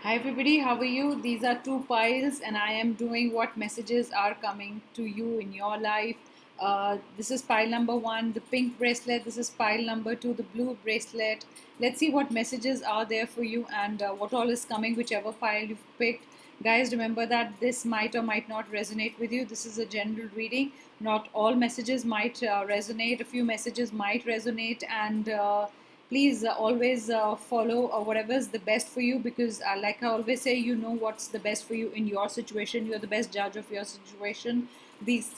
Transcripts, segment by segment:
Hi everybody, how are you? These are two piles, and I am doing what messages are coming to you in your life. This is pile number one, the pink bracelet. This is pile number two, the blue bracelet. Let's see what messages are there for you and what all is coming, whichever pile you've picked. Guys, remember that this might or might not resonate with you. This is a general reading. Not all messages might resonate. A few messages might resonate, and please always follow whatever is the best for you, because like I always say, you know what's the best for you in your situation. You're the best judge of your situation. These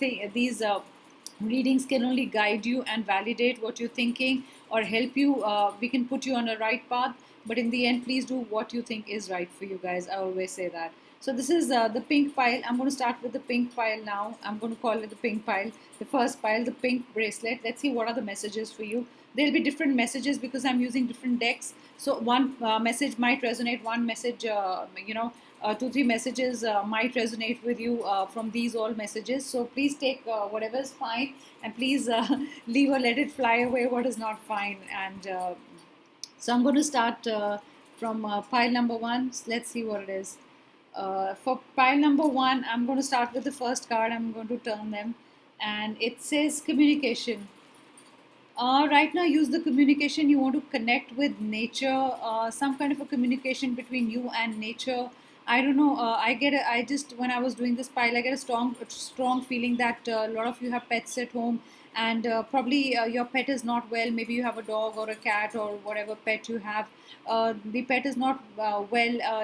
readings can only guide you and validate what you're thinking, or help you. We can put you on a right path, but in the end, please do what you think is right for you, guys. I always say that. So this is the pink pile. I'm going to start with the pink pile now. I'm going to call it the pink pile. The first pile, the pink bracelet. Let's see what are the messages for you. There'll be different messages because I'm using different decks. So one message might resonate. One message, two, three messages might resonate with you from these all messages. So please take whatever is fine, and please leave or let it fly away what is not fine. And so I'm going to start from pile number one. Let's see what it is. For pile number one, I'm going to start with the first card. I'm going to turn them, and it says communication. Right now, use the communication. You want to connect with nature, some kind of a communication between you and nature. I don't know. I just when I was doing this pile, I get a strong feeling that a lot of you have pets at home, and probably your pet is not well. Maybe you have a dog or a cat or whatever pet you have. The pet is not well.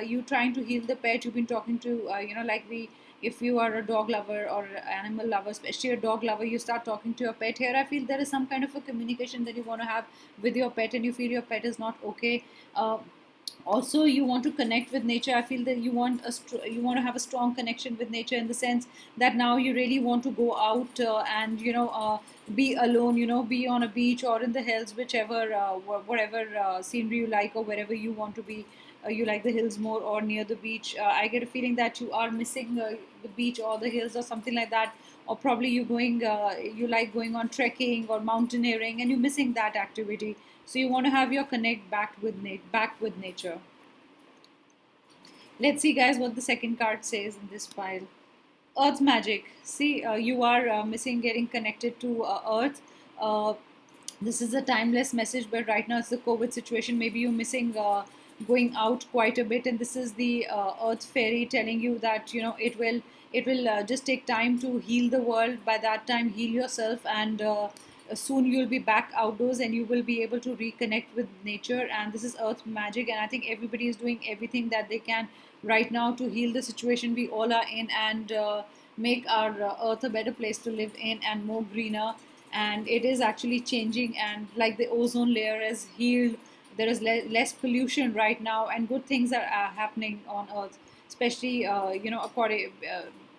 You trying to heal the pet. You've been talking to, like we, if you are a dog lover or animal lover, especially a dog lover, you start talking to your pet. Here I feel there is some kind of a communication that you want to have with your pet, and you feel your pet is not okay. Also, you want to connect with nature. I feel that you want to have a strong connection with nature, in the sense that now you really want to go out and be alone, be on a beach or in the hills, whichever whatever scenery you like, or wherever you want to be. You like the hills more or near the beach. I get a feeling that you are missing the beach or the hills or something like that. Or probably you like going on trekking or mountaineering, and you're missing that activity. So you want to have your connect back with nature. Let's see, guys, what the second card says in this pile. Earth magic. See, you are missing getting connected to Earth. Uh, this is a timeless message, but right now it's the COVID situation. Maybe you're missing going out quite a bit, and this is the Earth fairy telling you that it will just take time to heal the world. By that time, heal yourself, and soon you'll be back outdoors, and you will be able to reconnect with nature. And this is Earth magic, and I think everybody is doing everything that they can right now to heal the situation we all are in, and make our Earth a better place to live in and more greener. And it is actually changing, and like the ozone layer is healed, there is less pollution right now, and good things are happening on Earth, especially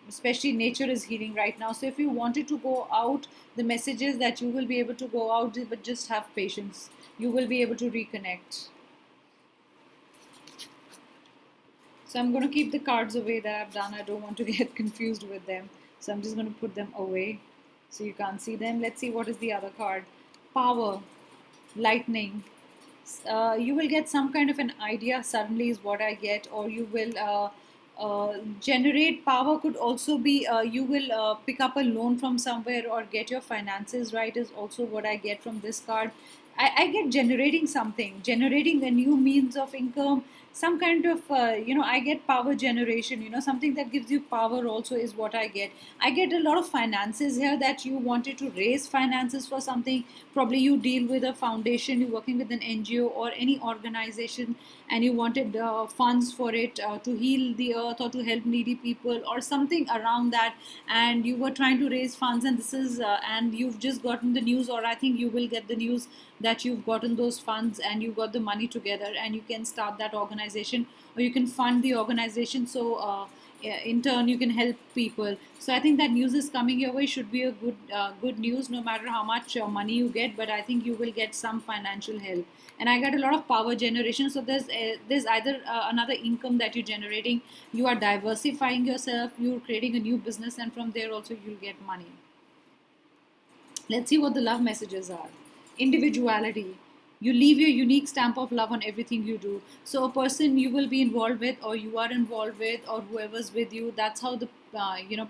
especially nature is healing right now. So if you wanted to go out, the message is that you will be able to go out, but just have patience. You will be able to reconnect. So I'm going to keep the cards away that I've done. I don't want to get confused with them. So I'm just going to put them away so you can't see them. Let's see what is the other card. Power, lightning. You will get some kind of an idea suddenly, is what I get, or you will generate power. Could also be you will pick up a loan from somewhere or get your finances right, is also what I get from this card. I get generating something, generating a new means of income, some kind of I get power generation, something that gives you power also is what I get. I get a lot of finances here, that you wanted to raise finances for something. Probably you deal with a foundation, you're working with an NGO or any organization, and you wanted funds for it to heal the earth or to help needy people or something around that. And you were trying to raise funds, and this is and you've just gotten the news, or I think you will get the news that you've gotten those funds and you've got the money together, and you can start that organization, or you can fund the organization. So in turn you can help people. So I think that news is coming your way. Should be a good news, no matter how much money you get, but I think you will get some financial help. And I got a lot of power generation. So there's either another income that you're generating, you are diversifying yourself, you're creating a new business, and from there also you'll get money. Let's see what the love messages are. Individuality. You leave your unique stamp of love on everything you do. So a person you will be involved with, or you are involved with, or whoever's with you, that's how the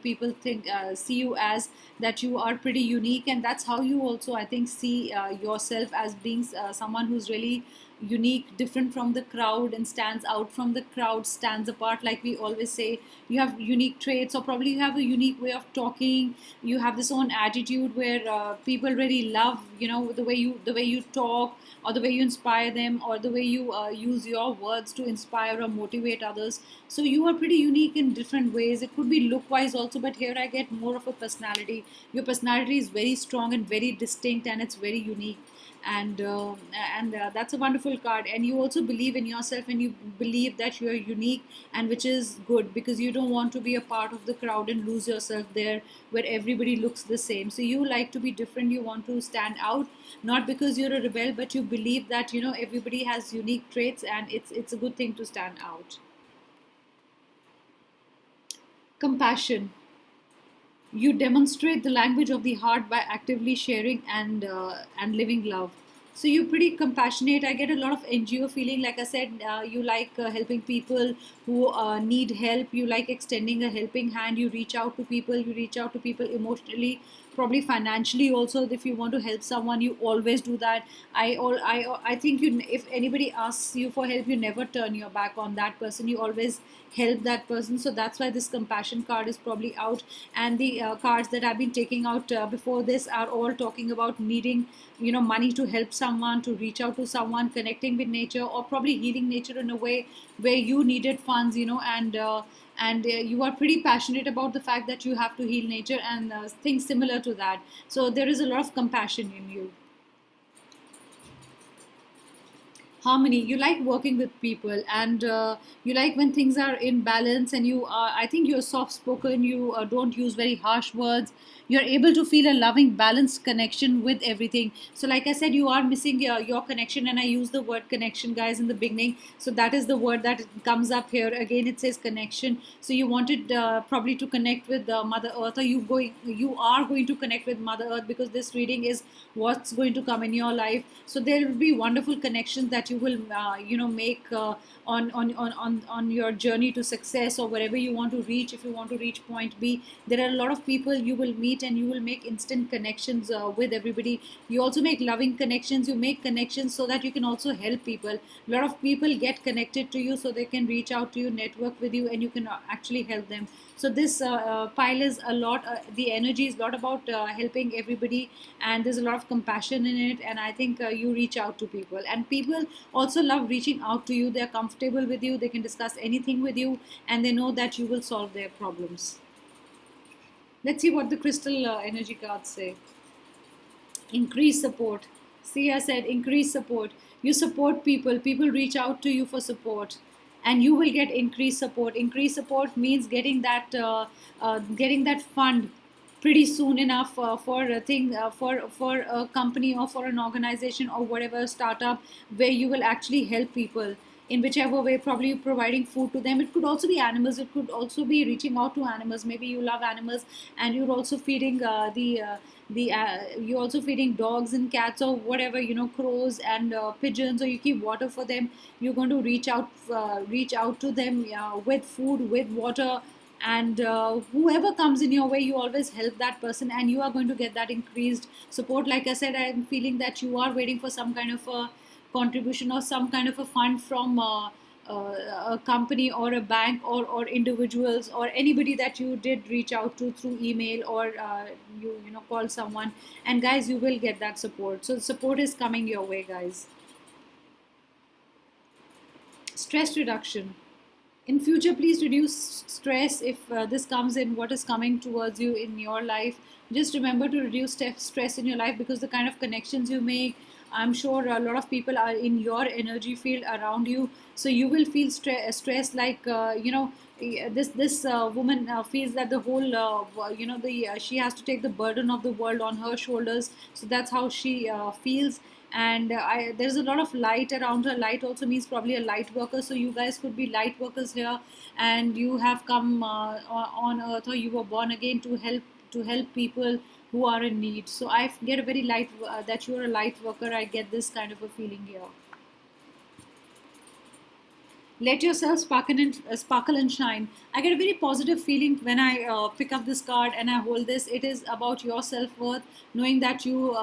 people think, see you as, that you are pretty unique. And that's how you also, I think, see yourself as being someone who's really unique, different from the crowd, and stands out from the crowd, stands apart, like we always say. You have unique traits, or probably you have a unique way of talking. You have this own attitude where people really love, the way you talk, or the way you inspire them, or the way you use your words to inspire or motivate others. So you are pretty unique in different ways. It could be look wise also, but here I get more of a personality. Your personality is very strong and very distinct, and it's very unique. And that's a wonderful card. And you also believe in yourself, and you believe that you are unique, and which is good, because you don't want to be a part of the crowd and lose yourself there where everybody looks the same. So you like to be different, you want to stand out, not because you're a rebel, but you believe that everybody has unique traits, and it's a good thing to stand out. Compassion. You demonstrate the language of the heart by actively sharing and living love. So you're pretty compassionate. I get a lot of NGO feeling. Like I said, you like helping people who need help. You like extending a helping hand. You reach out to people. You reach out to people emotionally, probably financially also. If you want to help someone, you always do that. I think you, if anybody asks you for help, you never turn your back on that person. You always help that person. So that's why this compassion card is probably out. And the cards that I've been taking out before this are all talking about needing money to help someone, to reach out to someone, connecting with nature, or probably healing nature in a way where you needed funds, and you are pretty passionate about the fact that you have to heal nature and things similar to that. So there is a lot of compassion in you. Harmony. You like working with people, and you like when things are in balance, and you are, I think you're soft spoken. You don't use very harsh words. You're able to feel a loving balanced connection with everything. So like I said, you are missing your connection, and I use the word connection, guys, in the beginning. So that is the word that comes up here again. It says connection. So you wanted probably to connect with Mother Earth, or you are going to connect with Mother Earth, because this reading is what's going to come in your life. So there will be wonderful connections that you will make on your journey to success, or wherever you want to reach. If you want to reach point B, there are a lot of people you will meet, and you will make instant connections with everybody. You also make loving connections. You make connections so that you can also help people. A lot of people get connected to you so they can reach out to you, network with you, and you can actually help them. So this pile is a lot, the energy is a lot about helping everybody, and there's a lot of compassion in it. And I think you reach out to people, and people also love reaching out to you. They're comfortable with you, they can discuss anything with you, and they know that you will solve their problems. Let's see what the crystal energy cards say. Increase support. See, I said increase support. You support people, people reach out to you for support, and you will get increased support. Increased support means getting that fund pretty soon enough for a thing, for a company, or for an organization, or whatever startup, where you will actually help people in whichever way. Probably providing food to them. It could also be animals. It could also be reaching out to animals. Maybe you love animals, and you're also feeding the you're also feeding dogs and cats, or whatever, crows and pigeons, or you keep water for them. You're going to reach out to them with food, with water, and whoever comes in your way, you always help that person, and you are going to get that increased support. Like I said, I'm feeling that you are waiting for some kind of a contribution, or some kind of a fund from a company, or a bank, or individuals, or anybody that you did reach out to through email, or call someone. And guys, you will get that support. So support is coming your way, guys. Stress reduction. In future, please reduce stress. If this comes in, what is coming towards you in your life, just remember to reduce stress in your life, because the kind of connections you make, I'm sure a lot of people are in your energy field around you. So you will feel stress, like this woman feels that the whole the she has to take the burden of the world on her shoulders. So that's how she feels. And there's a lot of light around her. Light also means probably a light worker. So you guys could be light workers here, and you have come on earth, or you were born again to help people who are in need. So I get a very light, that you're a light worker. I get this kind of a feeling here. Let yourself sparkle and shine. I get a very positive feeling when I pick up this card and I hold this. It is about your self-worth, knowing that you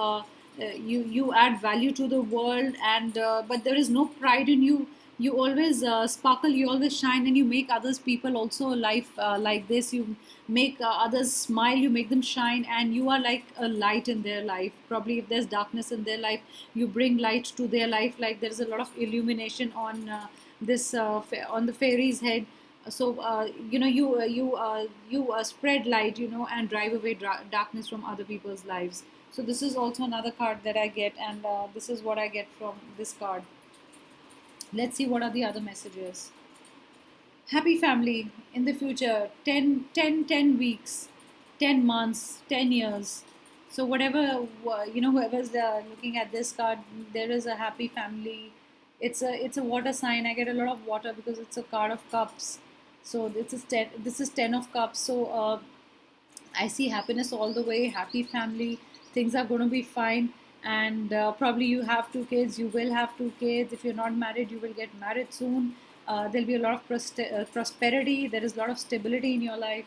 add value to the world, and but there is no pride in you. You always sparkle, you always shine, and you make others people also life like this. You make others smile, you make them shine, and you are like a light in their life. Probably if there's darkness in their life, you bring light to their life. Like there's a lot of illumination on this on the fairy's head. So you spread light, and drive away darkness from other people's lives. So this is also another card that I get, and this is what I get from this card. Let's see what are the other messages. Happy family in the future. 10 weeks, 10 months, 10 years. So whatever, whoever's looking at this card, there is a happy family. It's a water sign. I get a lot of water because it's a card of cups. So this is 10 of cups. So I see happiness all the way, happy family. Things are going to be fine. And probably you have two kids, you will have two kids. If you're not married, you will get married soon. There'll be a lot of prosperity. There is a lot of stability in your life.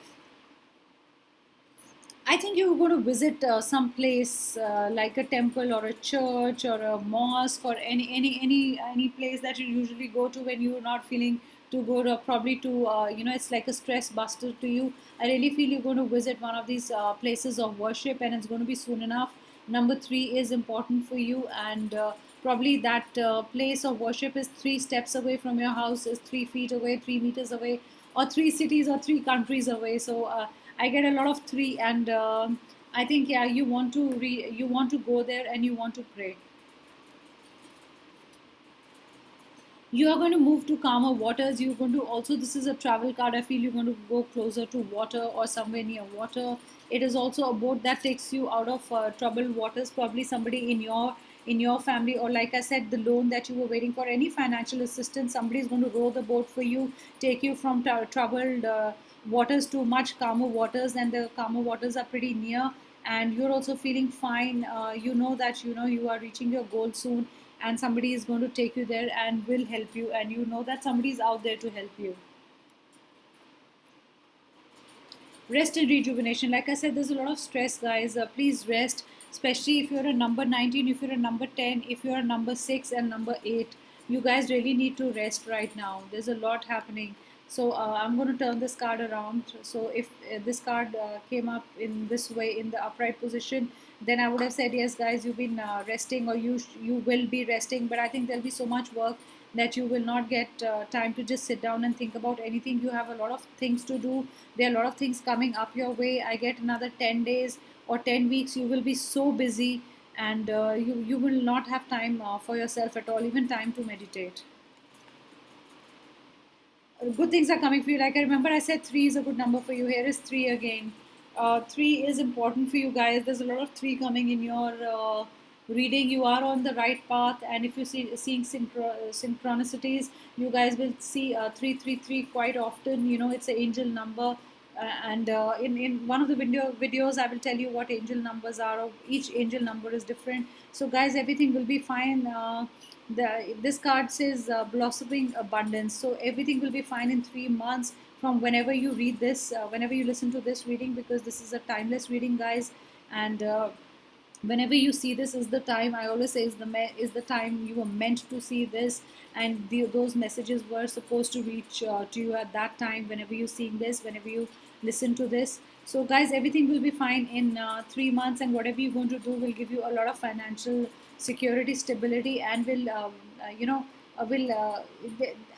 I think you're going to visit some place like a temple or a church or a mosque or any place that you usually go to when you're not feeling to go to, probably to it's like a stress buster to you. I really feel you're going to visit one of these places of worship, and it's going to be soon enough. Number three is important for you, and probably that place of worship is 3 steps away from your house, is 3 feet away, 3 meters away, or 3 cities or 3 countries away. So I get a lot of three, and I think, yeah, you want to go there and you want to pray. You are going to move to calmer waters. You're going to also, this is a travel card. I feel you're going to go closer to water or somewhere near water. It is also a boat that takes you out of troubled waters. Probably somebody in your family, or like I said, the loan that you were waiting for, any financial assistance, somebody is going to row the boat for you, take you from troubled waters to much calmer waters, and the calmer waters are pretty near. And you're also feeling fine. You know that you are reaching your goal soon, and somebody is going to take you there and will help you, and you know that somebody is out there to help you. Rest and rejuvenation. Like I said, there's a lot of stress, guys. Please rest, especially if you're a number 19, if you're a number 10, if you're a number 6 and number 8. You guys really need to rest right now. There's a lot happening. So I'm going to turn this card around. So if this card came up in this way in the upright position, then I would have said, yes, guys, you've been resting, or you will be resting. But I think there'll be so much work that you will not get time to just sit down and think about anything. You have a lot of things to do. There are a lot of things coming up your way. I get another 10 days or 10 weeks. You will be so busy, and you will not have time for yourself at all, even time to meditate. Good things are coming for you. Like I remember, I said three is a good number for you. Here is three again. Three is important for you guys. There's a lot of three coming in your reading. You are on the right path, and if you seeing synchronicities, you guys will see 333 quite often. It's an angel number. And in one of the videos, I will tell you what angel numbers are. Each angel number is different. So guys, everything will be fine. This card says blossoming abundance, so everything will be fine in 3 months from whenever you read this, whenever you listen to this reading, because this is a timeless reading, guys. And whenever you see this is the time. I always say is the time you were meant to see this, and those messages were supposed to reach to you at that time, whenever you seeing this, whenever you listen to this. So guys, everything will be fine in 3 months, and whatever you're going to do will give you a lot of financial security, stability, and will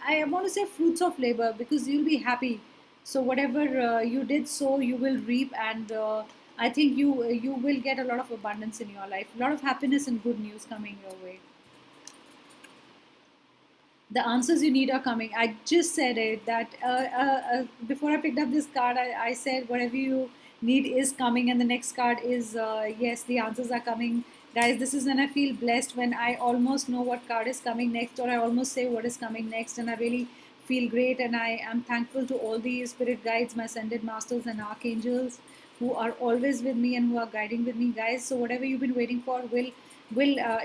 I want to say fruits of labor, because you'll be happy. So whatever you did sow, you will reap, and I think you will get a lot of abundance in your life, a lot of happiness and good news coming your way. The answers you need are coming. I just said it that before I picked up this card, I said whatever you need is coming, and the next card is yes, the answers are coming. Guys, this is when I feel blessed, when I almost know what card is coming next, or I almost say what is coming next, and I really feel great. And I am thankful to all the spirit guides, my ascended masters, and archangels who are always with me and who are guiding with me, guys. So whatever you've been waiting for will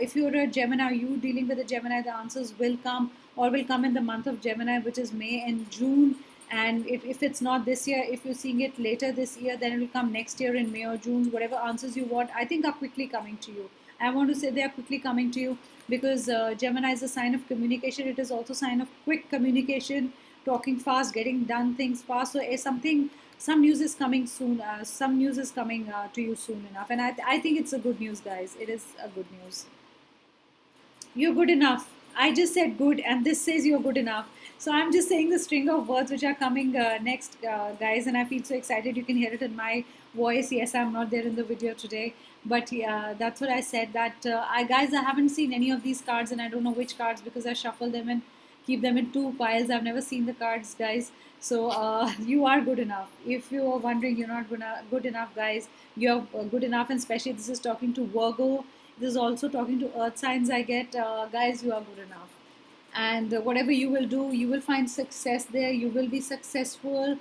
if you're a Gemini, you dealing with a Gemini, the answers will come, or will come in the month of Gemini, which is May and June. And if it's not this year, if you're seeing it later this year, then it will come next year in May or June. Whatever answers you want, I think, are quickly coming to you. I want to say they are quickly coming to you because Gemini is a sign of communication. It is also a sign of quick communication, talking fast, getting done things fast. So some news is coming soon. Some news is coming to you soon enough, and I think it's a good news, guys. It is a good news. You're good enough. I just said good, and this says you're good enough. So I'm just saying the string of words which are coming next, guys, and I feel so excited. You can hear it in my voice. Yes, I'm not there in the video today, but yeah, that's what I said. That I haven't seen any of these cards, and I don't know which cards because I shuffle them and keep them in two piles. I've never seen the cards, guys. So you are good enough. If you are wondering, you're not good enough, guys. You're good enough, and especially this is talking to Virgo. This is also talking to earth signs. I get, guys, you are good enough. And whatever you will do, you will find success there. You will be successful.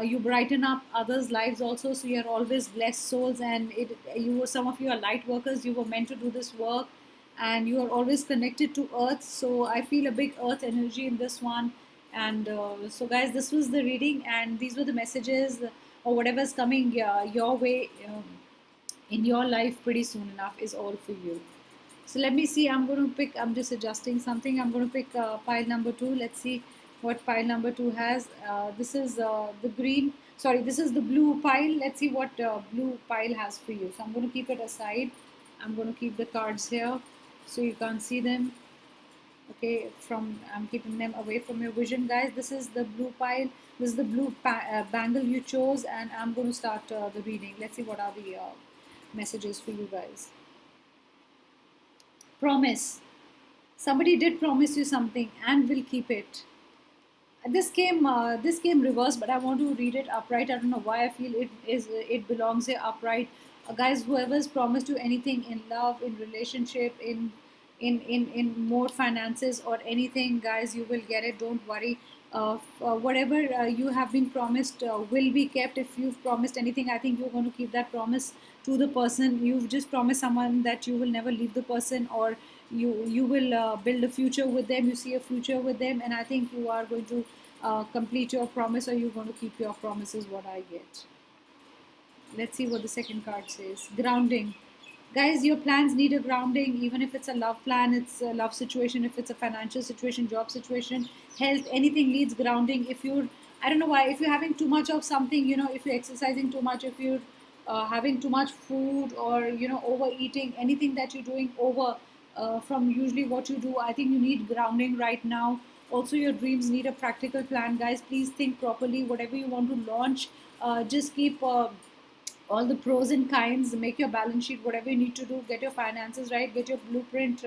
You brighten up others' lives also. So you're always blessed souls. And some of you are light workers. You were meant to do this work, and you are always connected to earth. So I feel a big earth energy in this one. And so, guys, this was the reading, and these were the messages or whatever's coming your way. In your life pretty soon enough is all for you. So let me see. I'm just adjusting something. I'm going to pick pile number 2. Let's see what pile number 2 has. This is the green. Sorry, this is the blue pile. Let's see what blue pile has for you. So I'm going to keep it aside. I'm going to keep the cards here so you can't see them. Okay, I'm keeping them away from your vision, guys. This is the blue pile. This is the blue bangle you chose, and I'm going to start the reading. Let's see what are the messages for you guys. Promise. Somebody did promise you something and will keep it. This came reversed, but I want to read it upright. I don't know why I feel it belongs here upright. Guys, whoever's promised you anything in love, in relationship, in more finances or anything, guys, you will get it. Don't worry. Whatever you have been promised will be kept. If you've promised anything, I think you're going to keep that promise to the person. You've just promised someone that you will never leave the person, or you will build a future with them. You see a future with them, and I think you are going to complete your promise, or you're going to keep your promises. What I get. Let's see what the second card says. Grounding. Guys, your plans need a grounding. Even if it's a love plan, it's a love situation, if it's a financial situation, job situation, health, anything needs grounding. If you're, I don't know why, if you're having too much of something, if you're exercising too much, if you're having too much food, or overeating, anything that you're doing over from usually what you do, I think you need grounding right now. Also, your dreams need a practical plan, guys. Please think properly. Whatever you want to launch, just keep all the pros and cons, make your balance sheet, whatever you need to do, get your finances right, get your blueprint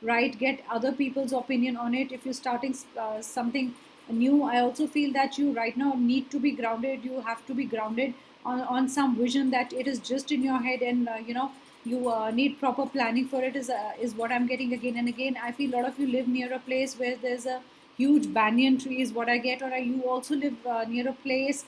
right, get other people's opinion on it. If you're starting something new, I also feel that you right now need to be grounded. You have to be grounded on some vision, that it is just in your head, and you need proper planning for it, is what I'm getting again and again. I feel a lot of you live near a place where there's a huge banyan tree, is what I get, or you also live near a place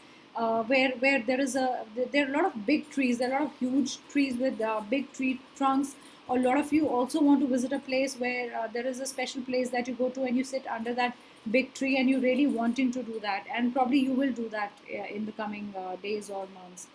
where there are a lot of big trees. There are a lot of huge trees with big tree trunks. A lot of you also want to visit a place where there is a special place that you go to and you sit under that big tree, and you're really wanting to do that, and probably you will do that in the coming days or months.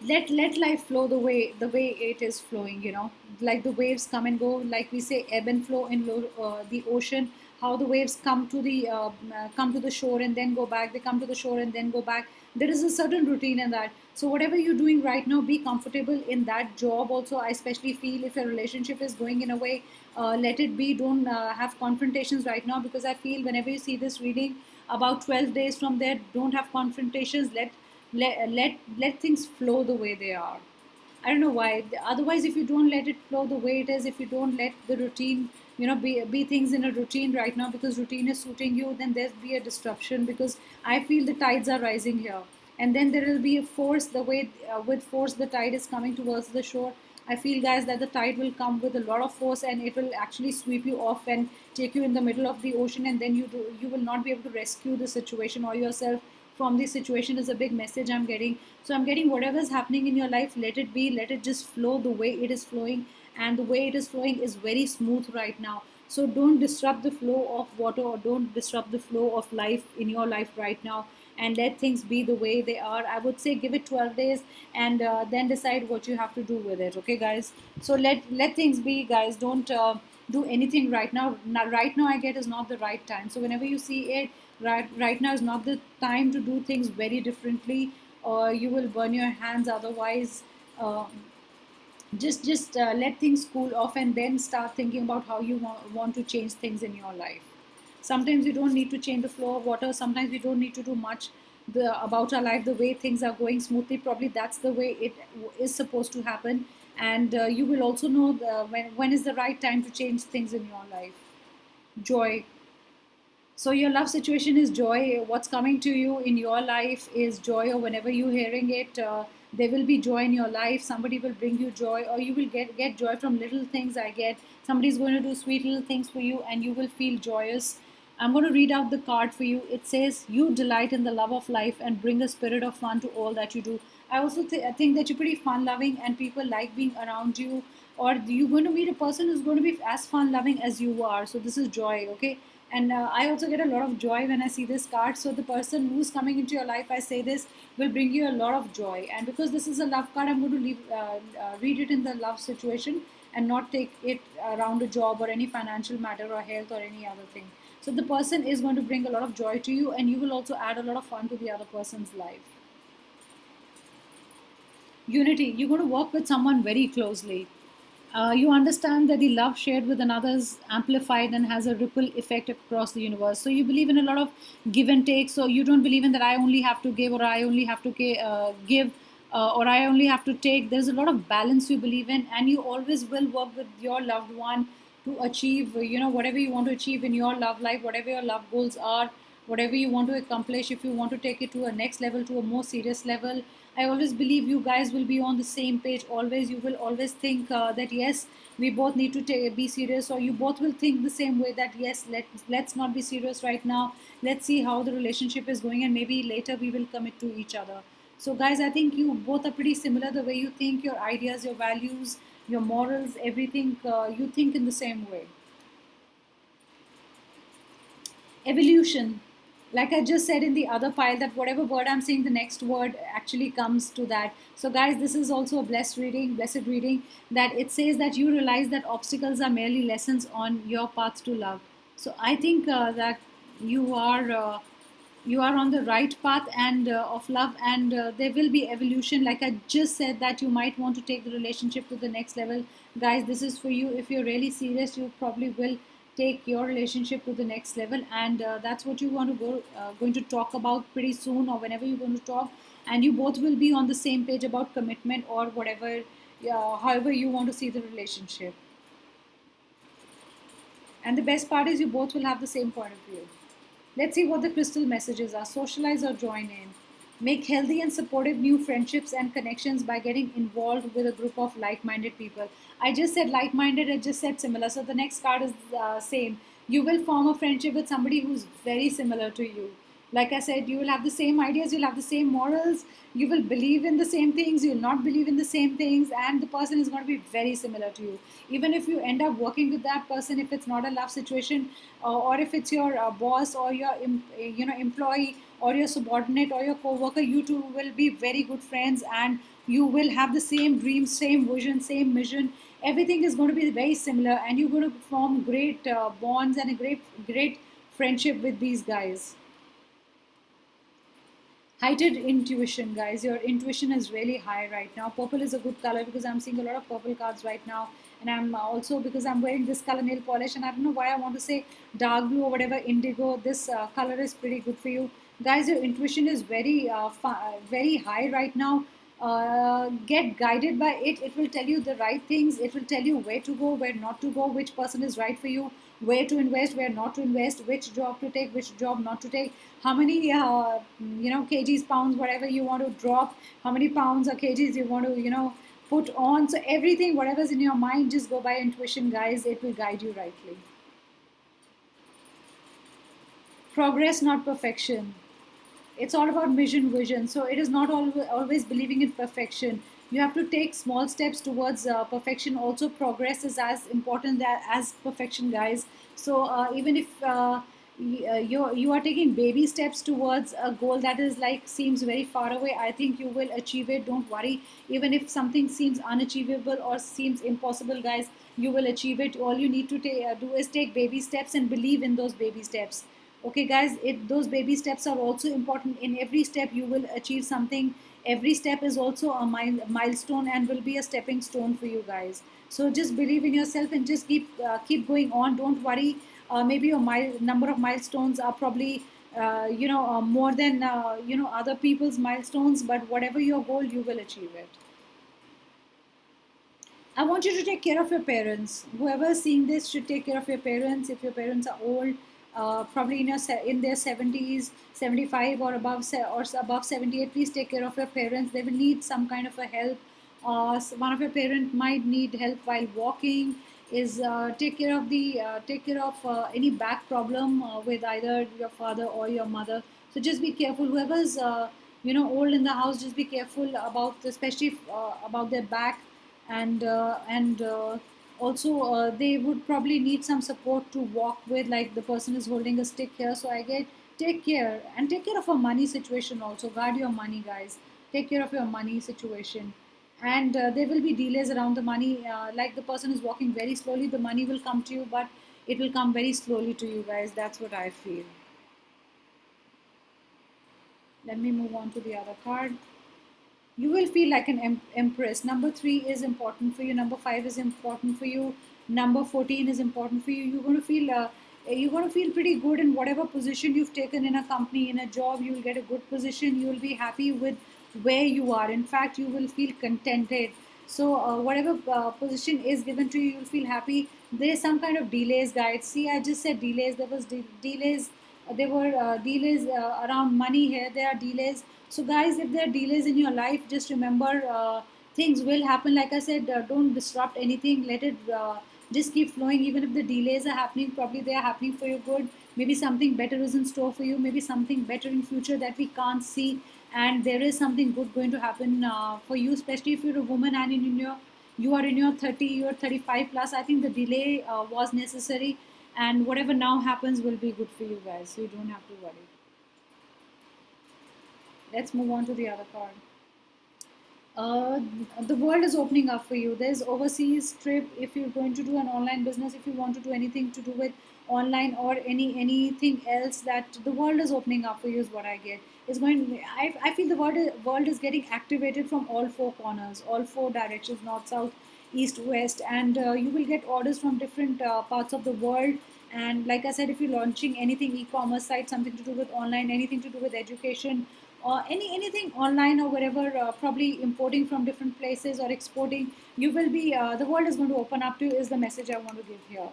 Let life flow the way it is flowing, like the waves come and go, like we say, ebb and flow in the ocean. How the waves come to the shore and then go back, they come to the shore and then go back. There is a certain routine in that. So whatever you're doing right now, be comfortable in that job also. I especially feel if your relationship is going in a way, let it be. Don't have confrontations right now, because I feel whenever you see this reading, about 12 days from there, don't have confrontations. Let things flow the way they are. I don't know why. Otherwise, if you don't let it flow the way it is, if you don't let the routine, be things in a routine right now, because routine is suiting you, then there'll be a disruption, because I feel the tides are rising here. And then there will be a force, the way with force the tide is coming towards the shore. I feel, guys, that the tide will come with a lot of force, and it will actually sweep you off and take you in the middle of the ocean, and then you will not be able to rescue the situation or yourself from this situation is a big message I'm getting. So I'm getting whatever is happening in your life, let it be, let it just flow the way it is flowing. And the way it is flowing is very smooth right now. So don't disrupt the flow of water, or don't disrupt the flow of life in your life right now, and let things be the way they are. I would say give it 12 days, and then decide what you have to do with it. Okay, guys? So let things be, guys. Don't do anything right now. Right now, I get, is not the right time. So whenever you see it, right now is not the time to do things very differently, or you will burn your hands otherwise. uh, just let things cool off, and then start thinking about how you want to change things in your life. Sometimes you don't need to change the flow of water, sometimes we don't need to do much about our life. The way things are going smoothly, probably that's the way it is supposed to happen. And you will also know when is the right time to change things in your life. Joy. So your love situation is joy. What's coming to you in your life is joy, or whenever you're hearing it, there will be joy in your life. Somebody will bring you joy, or you will get joy from little things. I get somebody's going to do sweet little things for you, and you will feel joyous. I'm going to read out the card for you. It says, "You delight in the love of life and bring a spirit of fun to all that you do." I also think that you're pretty fun loving, and people like being around you. Or you're going to meet a person who's going to be as fun loving as you are. So this is joy, okay? And I also get a lot of joy when I see this card. So the person who's coming into your life, I say this, will bring you a lot of joy. And because this is a love card, I'm going to read it in the love situation, and not take it around a job or any financial matter or health or any other thing. So the person is going to bring a lot of joy to you, and you will also add a lot of fun to the other person's life. Unity. You're going to work with someone very closely. You understand that the love shared with another is amplified and has a ripple effect across the universe. So you believe in a lot of give and take. So you don't believe in that I only have to give, or I only have to give, or I only have to take. There's a lot of balance you believe in, and you always will work with your loved one to achieve, whatever you want to achieve in your love life, whatever your love goals are, whatever you want to accomplish. If you want to take it to a next level, to a more serious level, I always believe you guys will be on the same page. Always, you will always think that yes, we both need to be serious, or you both will think the same way that yes, let's not be serious right now. Let's see how the relationship is going, and maybe later we will commit to each other. So, guys, I think you both are pretty similar. The way you think, your ideas, your values, your morals, everything, you think in the same way. Evolution. Like I just said in the other pile, that whatever word I'm saying, the next word actually comes to that. So guys, this is also a blessed reading, that it says that you realize that obstacles are merely lessons on your path to love. So I think that you are you are on the right path, and of love, and there will be evolution. Like I just said, that you might want to take the relationship to the next level. Guys, this is for you. If you're really serious, you probably will take your relationship to the next level, and that's what you want to going to talk about pretty soon, or whenever you're going to talk. And you both will be on the same page about commitment, or whatever, however you want to see the relationship. And the best part is you both will have the same point of view. Let's see what the crystal messages are. Socialize or join in. Make healthy and supportive new friendships and connections by getting involved with a group of like-minded people. I just said like-minded, I just said similar. So the next card is same. You will form a friendship with somebody who's very similar to you. Like I said, you will have the same ideas, you'll have the same morals, you will believe in the same things, you'll not believe in the same things, and the person is going to be very similar to you. Even if you end up working with that person, if it's not a love situation, or if it's your boss, or your employee, or your subordinate, or your co-worker, you two will be very good friends, and you will have the same dreams, same vision, same mission. Everything is going to be very similar, and you're going to form great bonds and a great friendship with these guys. Heightened intuition, guys. Your intuition is really high right now. Purple is a good color, because I'm seeing a lot of purple cards right now. And I'm also, because I'm wearing this color nail polish, and I don't know why I want to say dark blue or whatever, indigo. This color is pretty good for you, guys. Your intuition is very high right now. Get guided by it. It will tell you the right things. It will tell you where to go, where not to go, which person is right for you, where to invest, where not to invest, which job to take, which job not to take, how many kgs, pounds, whatever you want to drop, how many pounds or kgs you want to put on. So everything, whatever's in your mind, just go by intuition, guys. It will guide you rightly. Progress, not perfection. It's all about mission vision. So it is not always believing in perfection. You have to take small steps towards perfection. Also, progress is as important as perfection, guys. So even if you are taking baby steps towards a goal that is like seems very far away, I think you will achieve it. Don't worry. Even if something seems unachievable or seems impossible, guys, you will achieve it. All you need to do is take baby steps and believe in those baby steps. Okay, guys, those baby steps are also important. In every step you will achieve something. Every step is also a milestone and will be a stepping stone for you guys. So just believe in yourself and just keep going on. Don't worry. Maybe your number of milestones are probably more than other people's milestones, but whatever your goal, you will achieve it. I want you to take care of your parents. Whoever is seeing this should take care of your parents. If your parents are old, probably in their 70s, 75 or above 78, please take care of your parents. They will need some kind of a help. One of your parent might need help while walking. Is take care of any back problem with either your father or your mother. So just be careful. Whoever's old in the house, just be careful about, especially about their back, and also they would probably need some support to walk with, like the person is holding a stick here. So I get, take care and take care of a money situation. Also guard your money, guys. Take care of your money situation. And there will be delays around the money, like the person is walking very slowly, the money will come to you, but it will come very slowly to you, guys. That's what I feel. Let me move on to the other card. You will feel like an empress. Number 3 is important for you. Number 5 is important for you. Number 14 is important for you. You're going to feel pretty good in whatever position you've taken in a company, in a job. You will get a good position. You will be happy with where you are. In fact, you will feel contented. So whatever position is given to you, you'll feel happy. There is some kind of delays, guys. See, I just said delays. There was delays. There were delays around money here. There are delays. So, guys, if there are delays in your life, just remember things will happen. Like I said, don't disrupt anything. Let it just keep flowing. Even if the delays are happening, probably they are happening for your good. Maybe something better is in store for you. Maybe something better in future that we can't see. And there is something good going to happen for you, especially if you're a woman and you are in your 30, you're 35 plus. I think the delay was necessary, and whatever now happens will be good for you guys. So you don't have to worry. Let's move on to the other card. uh, the world is opening up for you. There's overseas trip. If you're going to do an online business, if you want to do anything to do with online or anything else, that the world is opening up for you is what I get. It's going. I feel the world is getting activated from all four corners, all four directions, north, south, east, west, and you will get orders from different parts of the world. And like I said, if you're launching anything e-commerce site, something to do with online, anything to do with education, or anything online or wherever, probably importing from different places or exporting, you will be the world is going to open up to you, is the message I want to give here.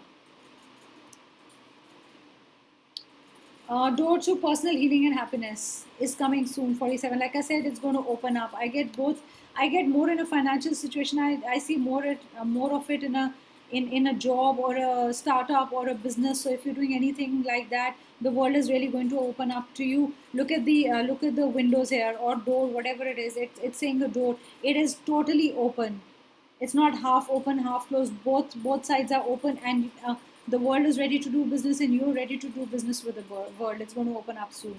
Door to personal healing and happiness is coming soon. 47, like I said, it's going to open up. I get both. I get more in a financial situation. I see more of it in a job or a startup or a business. So if you're doing anything like that, the world is really going to open up to you. Look at the windows here, or door, whatever it is. It's saying the door. It is totally open. It's not half open, half closed. Both sides are open, and the world is ready to do business, and you're ready to do business with the world. It's going to open up soon.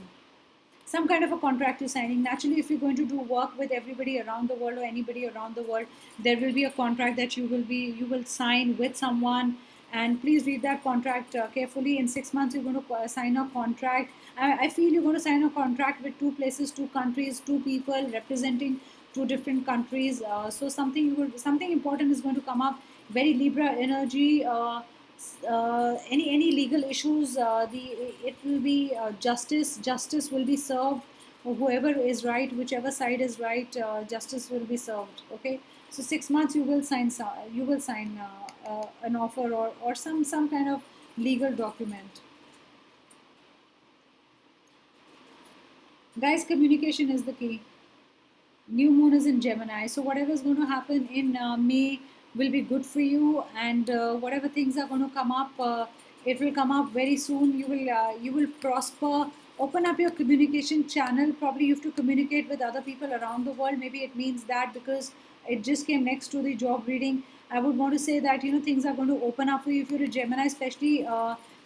Some kind of a contract you're signing. Naturally, if you're going to do work with everybody around the world or anybody around the world, there will be a contract that you will sign with someone. And please read that contract carefully. In 6 months, you're going to sign a contract. I feel you're going to sign a contract with two places, two countries, two people representing two different countries. So something important is going to come up. Very Libra energy. Any legal issues, the it will be justice will be served. Whoever is right, whichever side is right, justice will be served. Okay, so 6 months you will sign an offer, or some kind of legal document. Guys, communication is the key. New moon is in Gemini, so whatever is going to happen in May will be good for you, and whatever things are going to come up, it will come up very soon. You will prosper Open up your communication channel. Probably you have to communicate with other people around the world. Maybe it means that because it just came next to the job reading. I would want to say that things are going to open up for you if you're a Gemini, especially.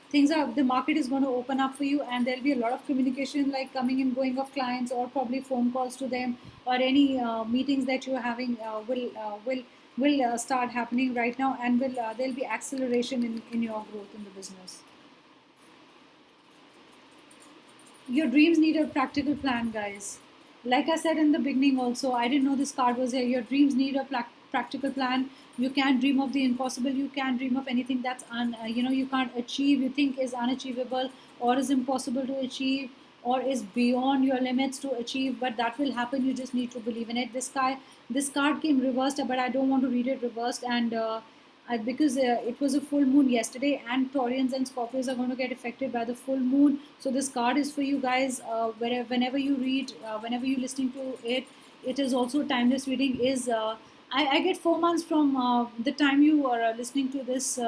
Things are The market is going to open up for you, and there'll be a lot of communication, like coming and going of clients, or probably phone calls to them, or any meetings that you're having will start happening right now, and will there'll be acceleration in your growth in the business. Your dreams need a practical plan, guys. Like I said in the beginning, also, I didn't know this card was here. Your dreams need a practical plan. You can't dream of the impossible. You can't dream of anything that's you can't achieve. You think is unachievable, or is impossible to achieve, or is beyond your limits to achieve. But that will happen. You just need to believe in it. This card came reversed, but I don't want to read it reversed, and because it was a full moon yesterday, and Taurians and Scorpios are going to get affected by the full moon. So this card is for you guys. Whenever you read, whenever you listening to it, it is also timeless reading. I get 4 months from the time you are listening to this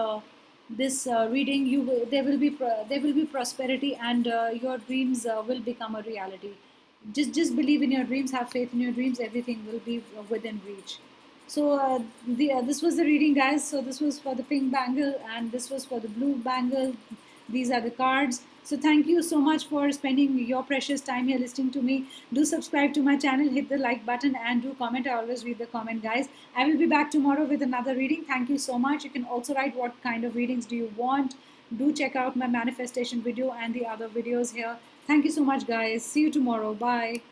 reading. There will be prosperity, and your dreams will become a reality. Just believe in your dreams. Have faith in your dreams. Everything will be within reach. So this was the reading, guys. So this was for the pink bangle, and this was for the blue bangle. These are the cards. So thank you so much for spending your precious time here listening to me. Do subscribe to my channel, hit the like button, and do comment. I always read the comment, guys. I will be back tomorrow with another reading. Thank you so much. You can also write what kind of readings do you want. Do check out my manifestation video and the other videos here. Thank you so much, guys. See you tomorrow. Bye.